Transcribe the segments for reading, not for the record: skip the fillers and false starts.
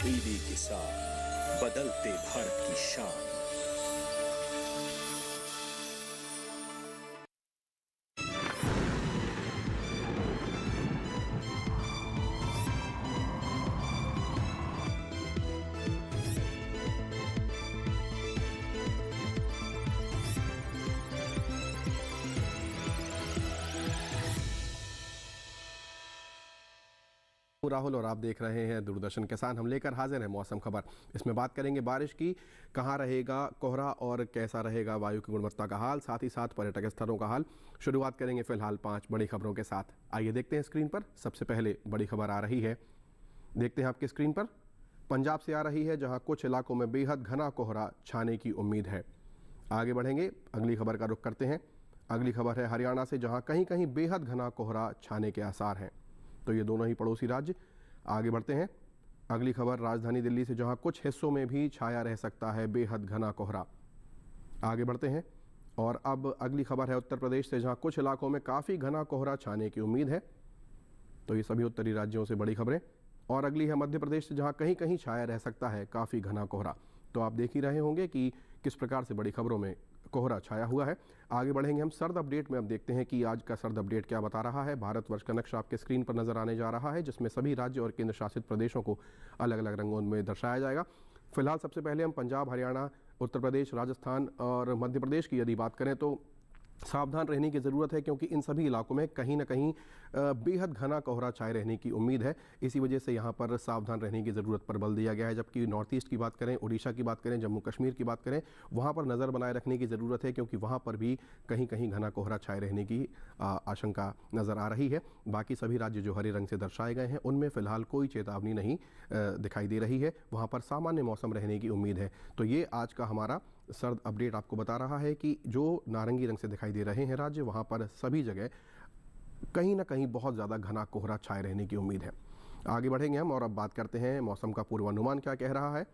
TV के साथ बदलते भारत की शान। राहुल और आप देख रहे हैं दूरदर्शन किसान। हम लेकर हाजिर हैं मौसम खबर। इसमें बात करेंगे बारिश की, कहां रहेगा कोहरा और कैसा रहेगा वायु की गुणवत्ता का हाल, साथ ही साथ पर्यटक स्थलों का हाल। शुरुआत करेंगे फिलहाल 5 बड़ी खबरों के साथ। आइए देखते हैं स्क्रीन पर। सबसे पहले बड़ी खबर आ रही है, देखते हैं आपकी स्क्रीन पर। पंजाब से आ रही है, जहां कुछ इलाकों में बेहद घना कोहरा छाने की उम्मीद है। आगे बढ़ेंगे, अगली खबर का रुख करते हैं। अगली खबर है हरियाणा से, जहां कहीं कहीं बेहद घना कोहरा छाने के आसार हैं। तो ये दोनों ही पड़ोसी राज्य। आगे बढ़ते हैं, अगली खबर राजधानी दिल्ली से, जहां कुछ हिस्सों में भी छाया रह सकता है बेहद घना कोहरा। आगे बढ़ते हैं और अब अगली खबर है उत्तर प्रदेश से, जहां कुछ इलाकों में काफ़ी घना कोहरा छाने की उम्मीद है। तो ये सभी उत्तरी राज्यों से बड़ी खबरें। और अगली है मध्य प्रदेश से, जहां कहीं कहीं छाया रह सकता है काफ़ी घना कोहरा। तो आप देख ही रहे होंगे कि किस प्रकार से बड़ी खबरों में कोहरा छाया हुआ है। आगे बढ़ेंगे हम सर्द अपडेट में। अब देखते हैं कि आज का सर्द अपडेट क्या बता रहा है। भारतवर्ष का नक्शा आपके स्क्रीन पर नजर आने जा रहा है, जिसमें सभी राज्य और केंद्र शासित प्रदेशों को अलग अलग रंगों में दर्शाया जाएगा। फिलहाल सबसे पहले हम पंजाब, हरियाणा, उत्तर प्रदेश, राजस्थान और मध्य प्रदेश की यदि बात करें तो सावधान रहने की ज़रूरत है, क्योंकि इन सभी इलाकों में कहीं ना कहीं बेहद घना कोहरा छाए रहने की उम्मीद है। इसी वजह से यहाँ पर सावधान रहने की ज़रूरत पर बल दिया गया है। जबकि नॉर्थ ईस्ट की बात करें, उड़ीसा की बात करें, जम्मू कश्मीर की बात करें, वहाँ पर नज़र बनाए रखने की ज़रूरत है, क्योंकि वहाँ पर भी कहीं कहीं घना कोहरा छाए रहने की आशंका नज़र आ रही है। बाकी सभी राज्य जो हरे रंग से दर्शाए गए हैं, उनमें फ़िलहाल कोई चेतावनी नहीं दिखाई दे रही है। वहाँ पर सामान्य मौसम रहने की उम्मीद है। तो ये आज का हमारा सर्द अपडेट आपको बता रहा है कि जो नारंगी रंग से दिखाई दे रहे हैं राज्य, वहाँ पर सभी जगह कहीं ना कहीं बहुत ज़्यादा घना कोहरा छाए रहने की उम्मीद है। आगे बढ़ेंगे हम और अब बात करते हैं मौसम का पूर्वानुमान क्या कह रहा है।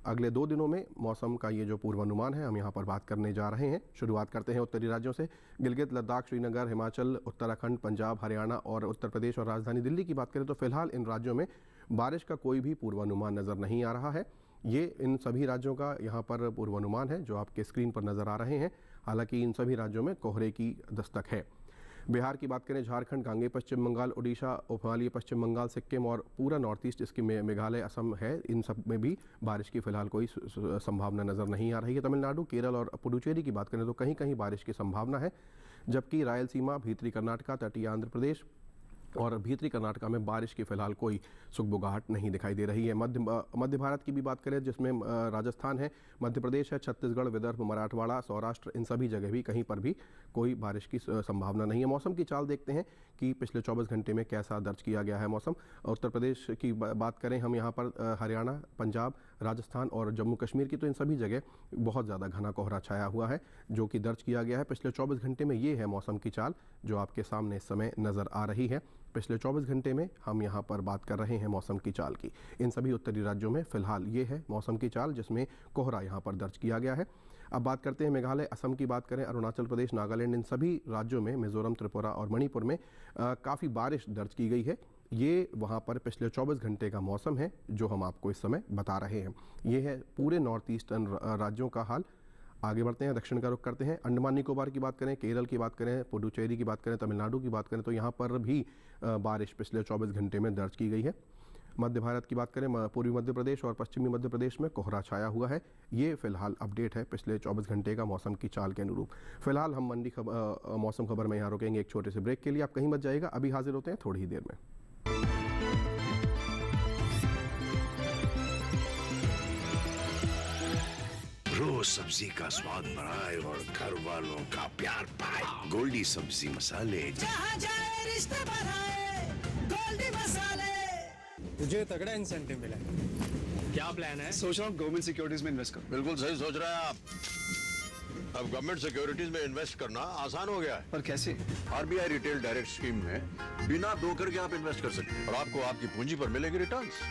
अगले 2 दिनों में मौसम का ये जो पूर्वानुमान है, हम यहाँ पर बात करने जा रहे हैं। शुरुआत करते हैं उत्तरी राज्यों से। गिलगित, लद्दाख, श्रीनगर, हिमाचल, उत्तराखंड, पंजाब, हरियाणा और उत्तर प्रदेश और राजधानी दिल्ली की बात करें तो फिलहाल इन राज्यों में बारिश का कोई भी पूर्वानुमान नज़र नहीं आ रहा है। ये इन सभी राज्यों का यहाँ पर पूर्वानुमान है जो आपके स्क्रीन पर नज़र आ रहे हैं। हालांकि इन सभी राज्यों में कोहरे की दस्तक है। बिहार की बात करें, झारखंड, गांगे पश्चिम बंगाल, उड़ीसा, उपमाली पश्चिम बंगाल, सिक्किम और पूरा नॉर्थ ईस्ट, इसके मेघालय, असम है, इन सब में भी बारिश की फिलहाल कोई संभावना नज़र नहीं आ रही है। तमिलनाडु, केरल और पुडुचेरी की बात करें तो कहीं कहीं बारिश की संभावना है। जबकि रायलसीमा, भीतरी कर्नाटका, तटीय आंध्र प्रदेश और भीतरी कर्नाटका में बारिश की फिलहाल कोई सुगबुगाहट नहीं दिखाई दे रही है। मध्य भारत की भी बात करें, जिसमें राजस्थान है, मध्य प्रदेश है, छत्तीसगढ़, विदर्भ, मराठवाड़ा, सौराष्ट्र, इन सभी जगह भी कहीं पर भी कोई बारिश की संभावना नहीं है। मौसम की चाल देखते हैं कि पिछले 24 घंटे में कैसा दर्ज किया गया है मौसम। उत्तर प्रदेश की बात करें हम यहाँ पर, हरियाणा, पंजाब, राजस्थान और जम्मू कश्मीर की, तो इन सभी जगह बहुत ज़्यादा घना कोहरा छाया हुआ है जो कि दर्ज किया गया है पिछले 24 घंटे में। ये है मौसम की चाल जो आपके सामने इस समय नज़र आ रही है। पिछले 24 घंटे में हम यहाँ पर बात कर रहे हैं मौसम की चाल की। इन सभी उत्तरी राज्यों में फ़िलहाल ये है मौसम की चाल जिसमें कोहरा यहाँ पर दर्ज किया गया है। अब बात करते हैं मेघालय, असम की बात करें, अरुणाचल प्रदेश, नागालैंड, इन सभी राज्यों में, मिज़ोरम, त्रिपुरा और मणिपुर में काफ़ी बारिश दर्ज की गई है। ये वहाँ पर पिछले 24 घंटे का मौसम है जो हम आपको इस समय बता रहे हैं। ये है पूरे नॉर्थ ईस्टर्न राज्यों का हाल। आगे बढ़ते हैं, दक्षिण का रुख करते हैं। अंडमान निकोबार की बात करें, केरल की बात करें, पुडुचेरी की बात करें, तमिलनाडु की बात करें, तो यहाँ पर भी बारिश पिछले 24 घंटे में दर्ज की गई है। मध्य भारत की बात करें, पूर्वी मध्य प्रदेश और पश्चिमी मध्य प्रदेश में कोहरा छाया हुआ है। ये फिलहाल अपडेट है पिछले 24 घंटे का मौसम की चाल के अनुरूप। फिलहाल हम मौसम खबर में यहाँ रुकेंगे एक छोटे से ब्रेक के लिए। आप कहीं मत जाइएगा, अभी हाजिर होते हैं थोड़ी ही देर में। रोज सब्जी का स्वाद बढ़ाए और घर वालों का प्यार पाए। गोल्डी सब्जी मसाले, जहाँ जाए रिश्ते बढ़ाए, गोल्डी मसाले। तुझे तगड़ा इंसेंटिव मिला है। क्या प्लान है? सोच रहा हूँ गवर्नमेंट सिक्योरिटीज में इन्वेस्ट करूं। बिल्कुल सही सोच रहे हैं आप। अब गवर्नमेंट सिक्योरिटीज में इन्वेस्ट करना आसान हो गया है। पर कैसे? आरबीआई रिटेल डायरेक्ट स्कीम में बिना ब्रोकर के आप इन्वेस्ट कर सकते हैं और आपको आपकी पूंजी पर मिलेगी रिटर्न्स।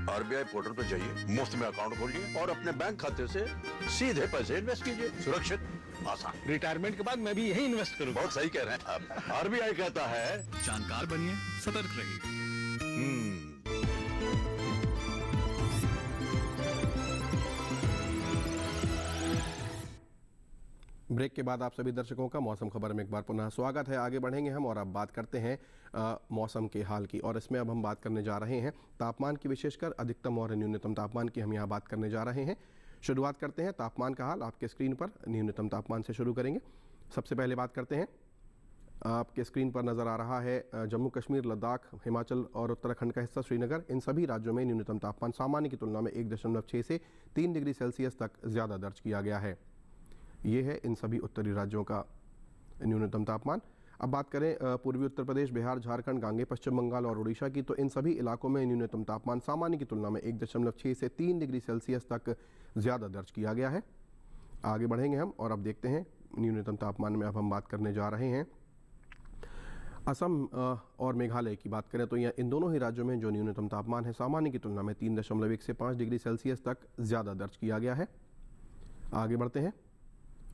आरबीआई पोर्टल पर जाइए, मुफ्त में अकाउंट खोलिए और अपने बैंक खाते से सीधे पैसे इन्वेस्ट कीजिए। सुरक्षित, आसान। रिटायरमेंट के बाद मैं भी यही इन्वेस्ट करूंगा। बहुत सही कह रहे हैं आप। आरबीआई कहता है जानकार बनिए, सतर्क रहिए। ब्रेक के बाद आप सभी दर्शकों का मौसम खबर में एक बार पुनः स्वागत है। आगे बढ़ेंगे हम और अब बात करते हैं मौसम के हाल की, और इसमें अब हम बात करने जा रहे हैं तापमान की, विशेषकर अधिकतम और न्यूनतम तापमान की हम यहाँ बात करने जा रहे हैं। शुरुआत करते हैं तापमान का हाल आपके स्क्रीन पर न्यूनतम तापमान से शुरू करेंगे। सबसे पहले बात करते हैं, आपके स्क्रीन पर नज़र आ रहा है जम्मू कश्मीर, लद्दाख, हिमाचल और उत्तराखंड का हिस्सा श्रीनगर। इन सभी राज्यों में न्यूनतम तापमान सामान्य की तुलना में 1.6 से 3 डिग्री सेल्सियस तक ज़्यादा दर्ज किया गया है। ये है इन सभी उत्तरी राज्यों का न्यूनतम तापमान। अब बात करें पूर्वी उत्तर प्रदेश, बिहार, झारखंड, गांगे, पश्चिम बंगाल और उड़ीसा की, तो इन सभी इलाकों में न्यूनतम तापमान सामान्य की तुलना में 1.6 से 3 डिग्री सेल्सियस तक ज़्यादा दर्ज किया गया है। आगे बढ़ेंगे हम और अब देखते हैं न्यूनतम तापमान में अब हम बात करने जा रहे हैं असम और मेघालय की। बात करें तो यह इन दोनों ही राज्यों में जो न्यूनतम तापमान है सामान्य की तुलना में 3.1 से 5 डिग्री सेल्सियस तक ज़्यादा दर्ज किया गया है। आगे बढ़ते हैं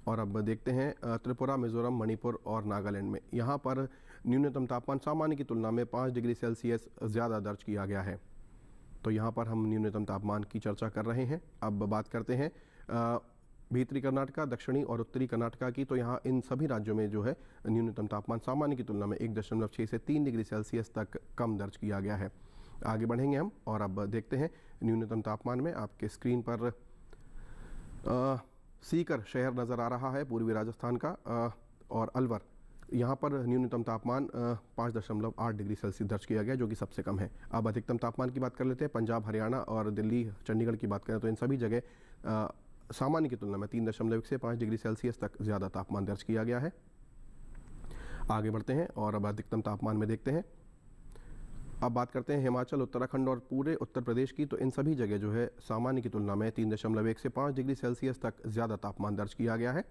और अब देखते हैं त्रिपुरा, मिजोरम, मणिपुर और नागालैंड में। यहाँ पर न्यूनतम तापमान सामान्य की तुलना में 5 डिग्री सेल्सियस ज़्यादा दर्ज किया गया है। तो यहाँ पर हम न्यूनतम तापमान की चर्चा कर रहे हैं। अब बात करते हैं भीतरी कर्नाटका, दक्षिणी और उत्तरी कर्नाटका की, तो यहाँ इन सभी राज्यों में जो है न्यूनतम तापमान सामान्य की तुलना में 1.6 से 3 डिग्री सेल्सियस तक कम दर्ज किया गया है। आगे बढ़ेंगे हम और अब देखते हैं न्यूनतम तापमान में आपके स्क्रीन पर सीकर शहर नज़र आ रहा है पूर्वी राजस्थान का, और अलवर, यहाँ पर न्यूनतम तापमान 5.8 डिग्री सेल्सियस दर्ज किया गया, जो कि सबसे कम है। अब अधिकतम तापमान की बात कर लेते हैं। पंजाब, हरियाणा और दिल्ली, चंडीगढ़ की बात करें तो इन सभी जगह सामान्य की तुलना में 3.1 से 5 डिग्री सेल्सियस तक ज़्यादा तापमान दर्ज किया गया है। आगे बढ़ते हैं और अब अधिकतम तापमान में देखते हैं। अब बात करते हैं हिमाचल, उत्तराखंड और पूरे उत्तर प्रदेश की, तो इन सभी जगह जो है सामान्य की तुलना में 3.1 से 5 डिग्री सेल्सियस तक ज़्यादा तापमान दर्ज किया गया है।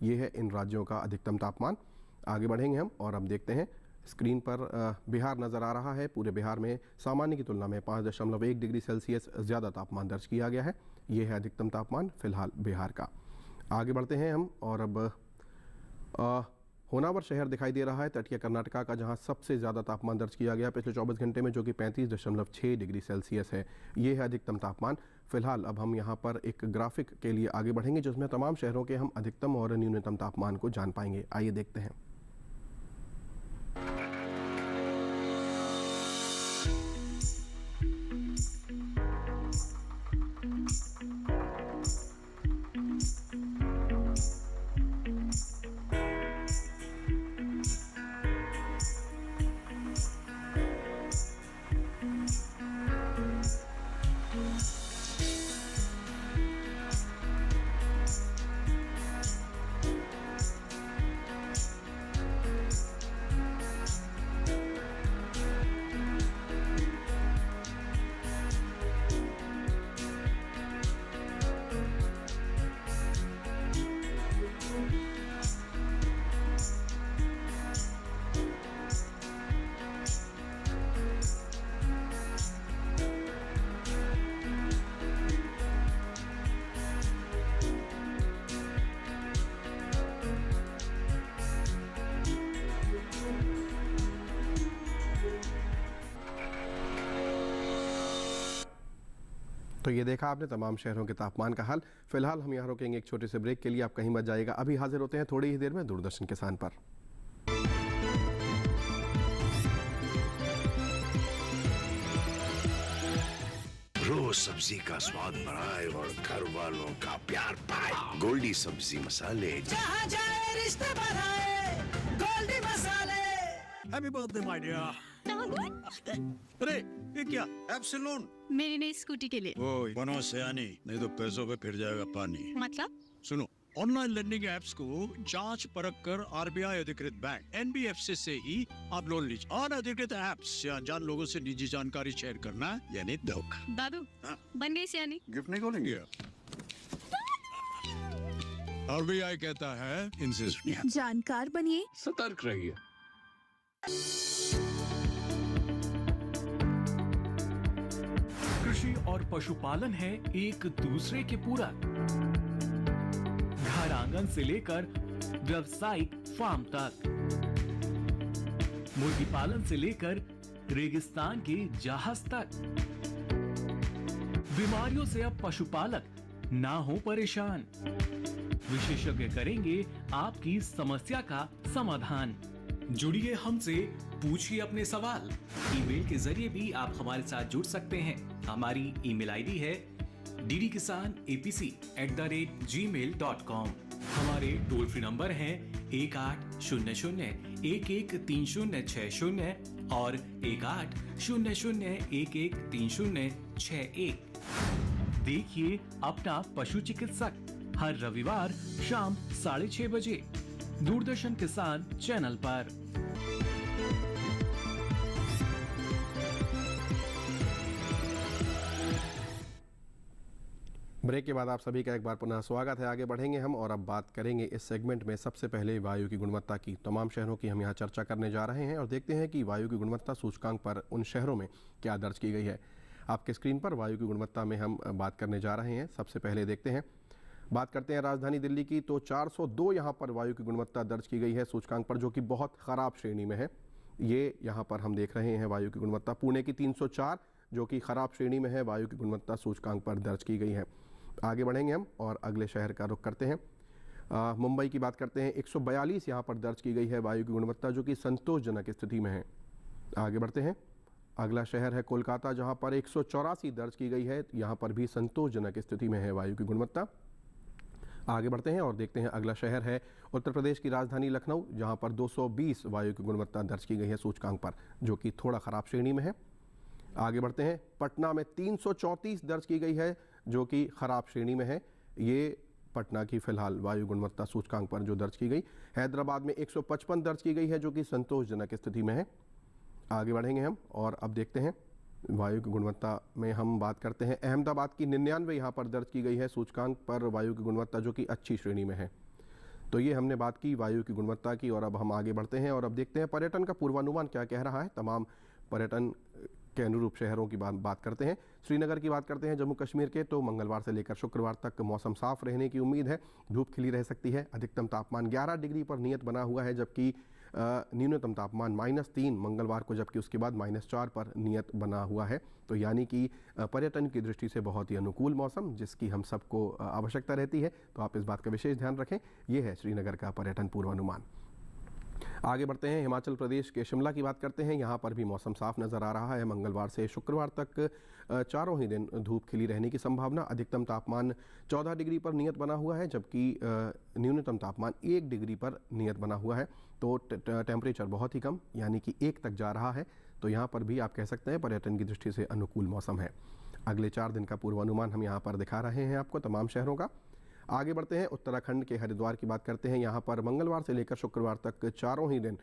ये है इन राज्यों का अधिकतम तापमान। आगे बढ़ेंगे हम और अब देखते हैं स्क्रीन पर बिहार नज़र आ रहा है। पूरे बिहार में सामान्य की तुलना में 5.1 डिग्री सेल्सियस ज़्यादा तापमान दर्ज किया गया है। ये है अधिकतम तापमान फिलहाल बिहार का। आगे बढ़ते हैं हम और अब होनावर शहर दिखाई दे रहा है तटीय कर्नाटका का, जहां सबसे ज़्यादा तापमान दर्ज किया गया पिछले 24 घंटे में, जो कि 35.6 डिग्री सेल्सियस है। ये है अधिकतम तापमान फिलहाल। अब हम यहां पर एक ग्राफिक के लिए आगे बढ़ेंगे जिसमें तमाम शहरों के हम अधिकतम और न्यूनतम तापमान को जान पाएंगे। आइए देखते हैं। तो ये देखा आपने तमाम शहरों के तापमान का हाल। फिलहाल हम यहाँ रुकेंगे एक छोटे से ब्रेक के लिए, आप कहीं मत जाइएगा। अभी हाजिर होते हैं थोड़ी ही देर में दूरदर्शन किसान पर। रोज सब्जी का स्वाद बढ़ाए और घर वालों का प्यार पाए। गोल्डी सब्जी मसाले। जहाँ जाए रिश्ते बढ़ाए, गोल्डी मसाले। Happy birthday my dear. अरे ये क्या ऐप से लोन? मेरी नई स्कूटी के लिए। ओए बनो सयानी, नहीं तो पैसों पे फिर जाएगा पानी। मतलब? सुनो, ऑनलाइन लर्निंग ऐप्स को जांच परख कर आरबीआई अधिकृत बैंक एनबीएफसी से ही आप लोन लीजिए। अनधिकृत ऐप्स या अनजान लोगों से निजी जानकारी शेयर करना यानी धोखा। दादू बन गई सियानी। गिफ्ट नहीं खोलेंगे? आरबीआई कहता है इनसे सुनिए। जानकार बनिए, सतर्क रहिए। कृषि और पशुपालन है एक दूसरे के पूरक। घरांग आंगन से लेकर व्यावसायिक फार्म तक, मुर्गी पालन से लेकर रेगिस्तान के जहाज तक। बीमारियों से अब पशुपालक ना हो परेशान। विशेषज्ञ करेंगे आपकी समस्या का समाधान। जुड़िए हमसे, पूछिए अपने सवाल। ईमेल के जरिए भी आप हमारे साथ जुड़ सकते हैं। हमारी ईमेल आईडी है ddkisanapc@gmail.com। हमारे टोल फ्री नंबर हैं 1800-113060 और 1800-113061। देखिए अपना पशु चिकित्सक हर रविवार शाम 6:30 बजे दूरदर्शन किसान चैनल पर। ब्रेक के बाद आप सभी का एक बार पुनः स्वागत है। आगे बढ़ेंगे हम और अब बात करेंगे इस सेगमेंट में सबसे पहले वायु की गुणवत्ता की। तमाम शहरों की हम यहाँ चर्चा करने जा रहे हैं और देखते हैं कि वायु की गुणवत्ता सूचकांक पर उन शहरों में क्या दर्ज की गई है। आपके स्क्रीन पर वायु की गुणवत्ता में हम बात करने जा रहे हैं। सबसे पहले देखते हैं, बात करते हैं राजधानी दिल्ली की, तो 402 यहाँ पर वायु की गुणवत्ता दर्ज की गई है सूचकांक पर, जो कि बहुत ख़राब श्रेणी में है। ये यहाँ पर हम देख रहे हैं वायु की गुणवत्ता। पुणे की 304 जो कि ख़राब श्रेणी में है, वायु की गुणवत्ता सूचकांक पर दर्ज की गई है। आगे बढ़ेंगे हम और अगले शहर का रुख करते हैं। मुंबई की बात करते हैं, 142 यहाँ पर दर्ज की गई है वायु की गुणवत्ता, जो कि संतोषजनक स्थिति में है। आगे बढ़ते हैं, अगला शहर है कोलकाता, जहाँ पर 184 दर्ज की गई है। यहाँ पर भी संतोषजनक स्थिति में है वायु की गुणवत्ता। आगे बढ़ते हैं और देखते हैं अगला शहर है उत्तर प्रदेश की राजधानी लखनऊ, जहाँ पर 220 वायु की गुणवत्ता दर्ज की गई है सूचकांक पर, जो कि थोड़ा ख़राब श्रेणी में है। आगे बढ़ते हैं, पटना में 334 दर्ज की गई है, जो कि ख़राब श्रेणी में है। ये पटना की फ़िलहाल वायु गुणवत्ता सूचकांक पर जो दर्ज की गई। हैदराबाद में 155 दर्ज की गई है, जो कि संतोषजनक स्थिति में है। आगे बढ़ेंगे हम और अब देखते हैं वायु की गुणवत्ता में हम बात करते हैं। अहमदाबाद की 99 यहाँ पर दर्ज की गई है सूचकांक पर वायु की गुणवत्ता, जो कि अच्छी श्रेणी में है। तो ये हमने बात की वायु की गुणवत्ता की और अब हम आगे बढ़ते हैं और अब देखते हैं पर्यटन का पूर्वानुमान क्या कह रहा है। तमाम पर्यटन के अनुरूप शहरों की बात करते हैं। श्रीनगर की बात करते हैं जम्मू कश्मीर के, तो मंगलवार से लेकर शुक्रवार तक मौसम साफ रहने की उम्मीद है। धूप खिली रह सकती है। अधिकतम तापमान 11 डिग्री पर नियत बना हुआ है, जबकि न्यूनतम तापमान -3 मंगलवार को, जबकि उसके बाद -4 पर नियत बना हुआ है। तो यानी कि पर्यटन की दृष्टि से बहुत ही अनुकूल मौसम, जिसकी हम सबको आवश्यकता रहती है। तो आप इस बात का विशेष ध्यान रखें। ये है श्रीनगर का पर्यटन पूर्वानुमान। आगे बढ़ते हैं, हिमाचल प्रदेश के शिमला की बात करते हैं। यहाँ पर भी मौसम साफ नज़र आ रहा है। मंगलवार से शुक्रवार तक चारों ही दिन धूप खिली रहने की संभावना। अधिकतम तापमान 14 डिग्री पर नियत बना हुआ है, जबकि न्यूनतम तापमान 1 डिग्री पर नियत बना हुआ है। तो टेम्परेचर बहुत ही कम, यानी कि 1 तक जा रहा है। तो यहाँ पर भी आप कह सकते हैं पर्यटन की दृष्टि से अनुकूल मौसम है। अगले 4 दिन का पूर्वानुमान हम यहाँ पर दिखा रहे हैं आपको तमाम शहरों का। आगे बढ़ते हैं, उत्तराखंड के हरिद्वार की बात करते हैं। यहाँ पर मंगलवार से लेकर शुक्रवार तक चारों ही दिन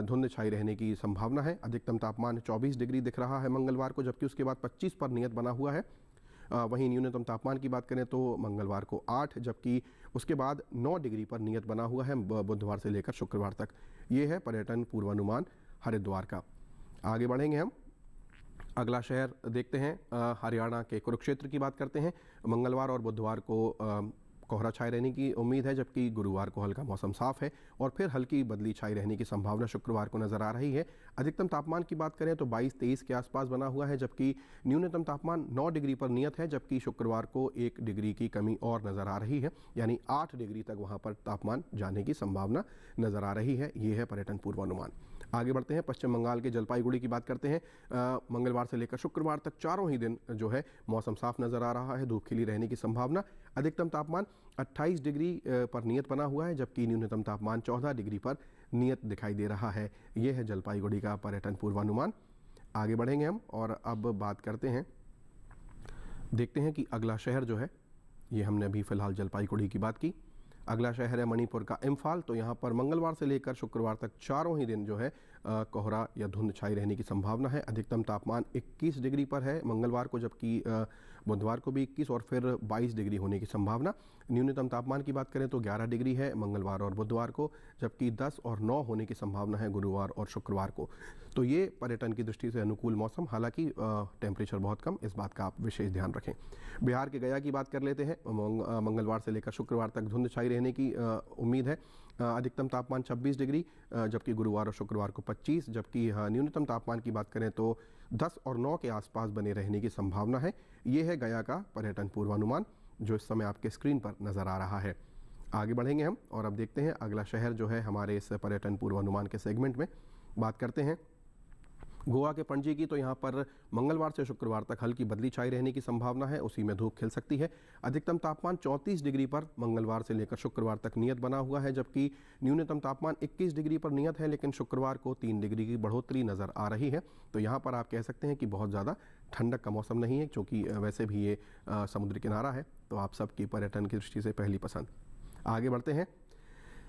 धुंध छाई रहने की संभावना है। अधिकतम तापमान 24 डिग्री दिख रहा है मंगलवार को, जबकि उसके बाद 25 पर नियत बना हुआ है। वहीं न्यूनतम तापमान की बात करें तो मंगलवार को 8, जबकि उसके बाद 9 डिग्री पर नियत बना हुआ है बुधवार से लेकर शुक्रवार तक। ये है पर्यटन पूर्वानुमान हरिद्वार का। आगे बढ़ेंगे हम, अगला शहर देखते हैं, हरियाणा के कुरुक्षेत्र की बात करते हैं। मंगलवार और बुधवार को कोहरा छाए रहने की उम्मीद है, जबकि गुरुवार को हल्का मौसम साफ है और फिर हल्की बदली छाई रहने की संभावना शुक्रवार को नज़र आ रही है। अधिकतम तापमान की बात करें तो 22-23 के आसपास बना हुआ है, जबकि न्यूनतम तापमान 9 डिग्री पर नियत है, जबकि शुक्रवार को 1 डिग्री की कमी और नज़र आ रही है, यानी 8 डिग्री तक वहाँ पर तापमान जाने की संभावना नज़र आ रही है। ये है पर्यटन पूर्वानुमान। आगे बढ़ते हैं, पश्चिम बंगाल के जलपाईगुड़ी की बात करते हैं। मंगलवार से लेकर शुक्रवार तक चारों ही दिन जो है मौसम साफ नज़र आ रहा है। धूप खिली रहने की संभावना। अधिकतम तापमान 28 डिग्री पर नियत बना हुआ है, जबकि न्यूनतम तापमान 14 डिग्री पर नियत दिखाई दे रहा है। ये है जलपाईगुड़ी का पर्यटन पूर्वानुमान। आगे बढ़ेंगे हम और अब बात करते हैं, देखते हैं कि अगला शहर जो है, ये हमने अभी फ़िलहाल जलपाईगुड़ी की बात की। अगला शहर है मणिपुर का इम्फाल। तो यहाँ पर मंगलवार से लेकर शुक्रवार तक चारों ही दिन जो है कोहरा या धुंध छाई रहने की संभावना है। अधिकतम तापमान 21 डिग्री पर है मंगलवार को, जबकि बुधवार को भी 21 और फिर 22 डिग्री होने की संभावना। न्यूनतम तापमान की बात करें तो 11 डिग्री है मंगलवार और बुधवार को, जबकि 10 और 9 होने की संभावना है गुरुवार और शुक्रवार को। तो ये पर्यटन की दृष्टि से अनुकूल मौसम, हालांकि टेम्परेचर बहुत कम, इस बात का आप विशेष ध्यान रखें। बिहार के गया की बात कर लेते हैं। मंगलवार से लेकर शुक्रवार तक धुंध छाई रहने की उम्मीद है। अधिकतम तापमान 26 डिग्री, जबकि गुरुवार और शुक्रवार को 25, जबकि न्यूनतम तापमान की बात करें तो 10 और 9 के आसपास बने रहने की संभावना है। ये है गया का पर्यटन पूर्वानुमान जो इस समय आपके स्क्रीन पर नज़र आ रहा है। आगे बढ़ेंगे हम और अब देखते हैं अगला शहर जो है हमारे इस पर्यटन पूर्वानुमान के सेगमेंट में। बात करते हैं गोवा के पणजी की। तो यहाँ पर मंगलवार से शुक्रवार तक हल्की बदली छाई रहने की संभावना है, उसी में धूप खिल सकती है। अधिकतम तापमान 34 डिग्री पर मंगलवार से लेकर शुक्रवार तक नियत बना हुआ है, जबकि न्यूनतम तापमान 21 डिग्री पर नियत है, लेकिन शुक्रवार को 3 डिग्री की बढ़ोतरी नज़र आ रही है। तो यहाँ पर आप कह सकते हैं कि बहुत ज़्यादा ठंडक का मौसम नहीं है, क्योंकि वैसे भी ये समुद्र किनारा है, तो आप सबकी पर्यटन की दृष्टि से पहली पसंद। आगे बढ़ते हैं,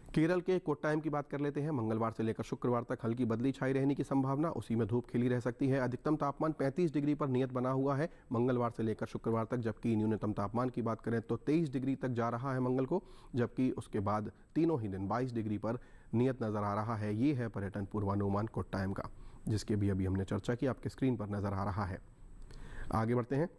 केरल के कोट्टायम की बात कर लेते हैं। मंगलवार से लेकर शुक्रवार तक हल्की बदली छाई रहने की संभावना, उसी में धूप खिली रह सकती है। अधिकतम तापमान 35 डिग्री पर नियत बना हुआ है मंगलवार से लेकर शुक्रवार तक, जबकि न्यूनतम तापमान की बात करें तो 23 डिग्री तक जा रहा है मंगल को, जबकि उसके बाद तीनों ही दिन 22 डिग्री पर नियत नज़र आ रहा है। ये है पर्यटन पूर्वानुमान कोट्टायम का, जिसके भी अभी हमने चर्चा की, आपके स्क्रीन पर नज़र आ रहा है। आगे बढ़ते हैं,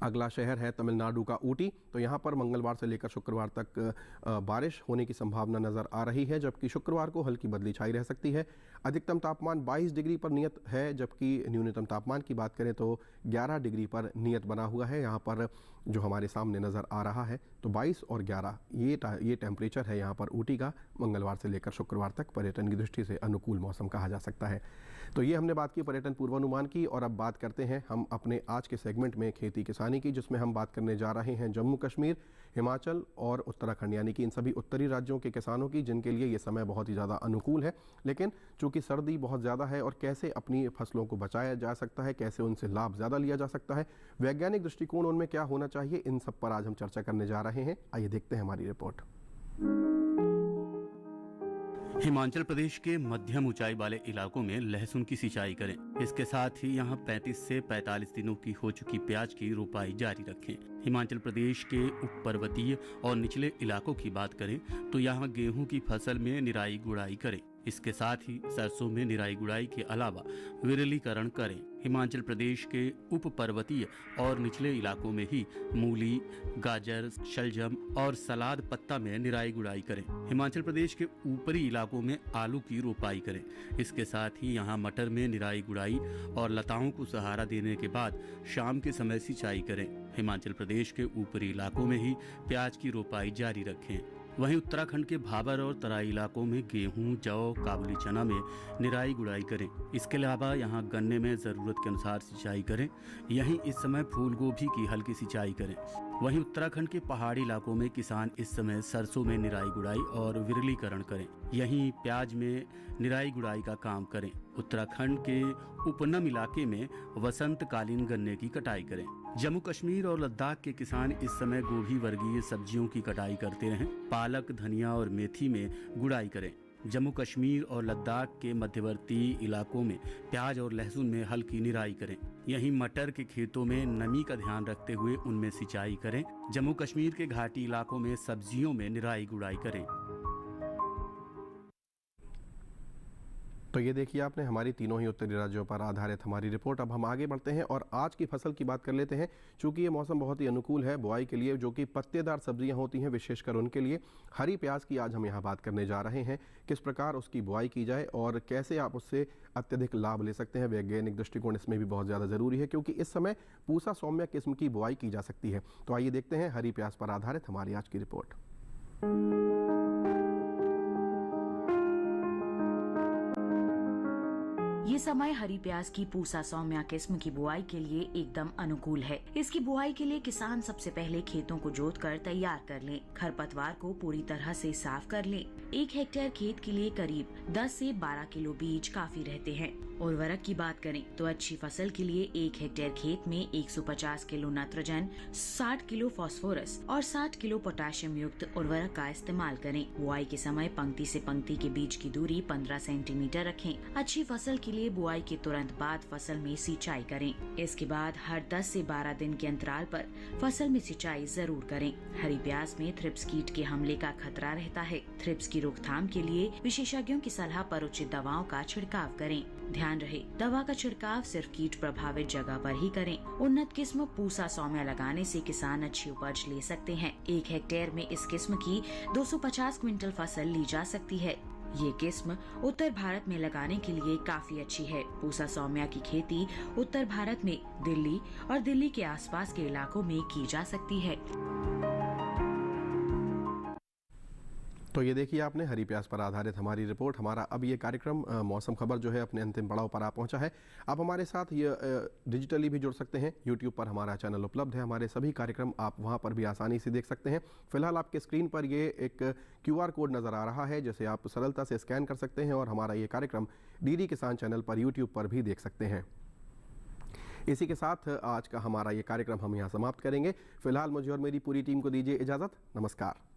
अगला शहर है तमिलनाडु का ऊटी। तो यहाँ पर मंगलवार से लेकर शुक्रवार तक बारिश होने की संभावना नज़र आ रही है, जबकि शुक्रवार को हल्की बदली छाई रह सकती है। अधिकतम तापमान 22 डिग्री पर नियत है, जबकि न्यूनतम तापमान की बात करें तो 11 डिग्री पर नियत बना हुआ है। यहाँ पर जो हमारे सामने नज़र आ रहा है तो 22 और 11 ये टेम्परेचर है यहाँ पर ऊटी का। मंगलवार से लेकर शुक्रवार तक पर्यटन की दृष्टि से अनुकूल मौसम कहा जा सकता है। तो ये हमने बात की पर्यटन पूर्वानुमान की, और अब बात करते हैं हम अपने आज के सेगमेंट में खेती किसानी की, जिसमें हम बात करने जा रहे हैं जम्मू कश्मीर, हिमाचल और उत्तराखंड, यानी कि इन सभी उत्तरी राज्यों के किसानों की, जिनके लिए ये समय बहुत ही ज़्यादा अनुकूल है। लेकिन चूँकि सर्दी बहुत ज़्यादा है और कैसे अपनी फसलों को बचाया जा सकता है, कैसे उनसे लाभ ज़्यादा लिया जा सकता है, वैज्ञानिक दृष्टिकोण उनमें क्या होना चाहिए, इन सब पर आज हम चर्चा करने जा रहे हैं। आइए देखते हैं हमारी रिपोर्ट। हिमाचल प्रदेश के मध्यम ऊंचाई वाले इलाकों में लहसुन की सिंचाई करें। इसके साथ ही यहां 35 से 45 दिनों की हो चुकी प्याज की रोपाई जारी रखें। हिमाचल प्रदेश के उप पर्वतीय और निचले इलाकों की बात करें तो यहां गेहूं की फसल में निराई गुड़ाई करें। इसके साथ ही सरसों में निराई गुड़ाई के अलावा विरलीकरण करें। हिमाचल प्रदेश के उप पर्वतीय और निचले इलाकों में ही मूली, गाजर, शलजम और सलाद पत्ता में निराई गुड़ाई करें। हिमाचल प्रदेश के ऊपरी इलाकों में आलू की रोपाई करें। इसके साथ ही यहाँ मटर में निराई गुड़ाई और लताओं को सहारा देने के बाद शाम के समय सिंचाई करें। हिमाचल प्रदेश के ऊपरी इलाकों में ही प्याज की रोपाई जारी रखें। वहीं उत्तराखंड के भाबर और तराई इलाकों में गेहूं, जौ, काबुली चना में निराई गुड़ाई करें। इसके अलावा यहां गन्ने में ज़रूरत के अनुसार सिंचाई करें। यहीं इस समय फूल गोभी की हल्की सिंचाई करें। वहीं उत्तराखंड के पहाड़ी इलाकों में किसान इस समय सरसों में निराई गुड़ाई और विरलीकरण करें। यहीं प्याज में निराई गुड़ाई का काम करें। उत्तराखंड के उपनम इलाके में वसंतकालीन गन्ने की कटाई करें। जम्मू कश्मीर और लद्दाख के किसान इस समय गोभी वर्गीय सब्जियों की कटाई करते रहें। पालक, धनिया और मेथी में गुड़ाई करें। जम्मू कश्मीर और लद्दाख के मध्यवर्ती इलाकों में प्याज और लहसुन में हल्की निराई करें। यहीं मटर के खेतों में नमी का ध्यान रखते हुए उनमें सिंचाई करें। जम्मू कश्मीर के घाटी इलाकों में सब्जियों में निराई गुड़ाई करें। तो ये देखिए आपने हमारी तीनों ही उत्तरी राज्यों पर आधारित हमारी रिपोर्ट। अब हम आगे बढ़ते हैं और आज की फसल की बात कर लेते हैं। चूँकि ये मौसम बहुत ही अनुकूल है बुआई के लिए, जो कि पत्तेदार सब्जियां होती हैं, विशेषकर उनके लिए हरी प्याज की आज हम यहाँ बात करने जा रहे हैं। किस प्रकार उसकी बुआई की जाए और कैसे आप उससे अत्यधिक लाभ ले सकते हैं, वैज्ञानिक दृष्टिकोण इसमें भी बहुत ज़्यादा ज़रूरी है, क्योंकि इस समय पूसा सौम्य किस्म की बुआई की जा सकती है। तो आइए देखते हैं हरी प्याज पर आधारित हमारी आज की रिपोर्ट। ये समय हरी प्याज की पूसा सौम्या किस्म की बुआई के लिए एकदम अनुकूल है। इसकी बुआई के लिए किसान सबसे पहले खेतों को जोतकर तैयार कर लें। खरपतवार को पूरी तरह से साफ कर लें। 1 हेक्टेयर खेत के लिए करीब 10 से 12 किलो बीज काफी रहते हैं। उर्वरक की बात करें तो अच्छी फसल के लिए 1 हेक्टेयर खेत में 150 किलो नाइट्रोजन, 60 किलो फास्फोरस और 60 किलो पोटेशियम युक्त उर्वरक का इस्तेमाल करें। बुआई के समय पंक्ति से पंक्ति के बीच की दूरी 15 सेंटीमीटर रखें। अच्छी फसल के के लिए बुआई के तुरंत बाद फसल में सिंचाई करें। इसके बाद हर 10 से 12 दिन के अंतराल पर फसल में सिंचाई जरूर करें। हरी प्याज में थ्रिप्स कीट के हमले का खतरा रहता है। थ्रिप्स की रोकथाम के लिए विशेषज्ञों की सलाह पर उचित दवाओं का छिड़काव करें। ध्यान रहे, दवा का छिड़काव सिर्फ कीट प्रभावित जगह पर ही करें। उन्नत किस्म पूसा सौम्या लगाने से किसान अच्छी उपज ले सकते हैं। 1 हेक्टेयर में इस किस्म की 250 क्विंटल फसल ली जा सकती है। ये किस्म उत्तर भारत में लगाने के लिए काफी अच्छी है। पूसा सौम्या की खेती उत्तर भारत में दिल्ली और दिल्ली के आसपास के इलाकों में की जा सकती है। तो ये देखिए आपने हरी प्याज पर आधारित हमारी रिपोर्ट। हमारा अब ये कार्यक्रम मौसम खबर जो है अपने अंतिम पड़ाव पर आ पहुंचा है। आप हमारे साथ ये डिजिटली भी जुड़ सकते हैं। यूट्यूब पर हमारा चैनल उपलब्ध है। हमारे सभी कार्यक्रम आप वहां पर भी आसानी से देख सकते हैं। फिलहाल आपके स्क्रीन पर ये एक QR कोड नज़र आ रहा है, जिसे आप सरलता से स्कैन कर सकते हैं और हमारा ये कार्यक्रम DD किसान चैनल पर यूट्यूब पर भी देख सकते हैं। इसी के साथ आज का हमारा ये कार्यक्रम हम यहाँ समाप्त करेंगे। फिलहाल मुझे और मेरी पूरी टीम को दीजिए इजाज़त। नमस्कार।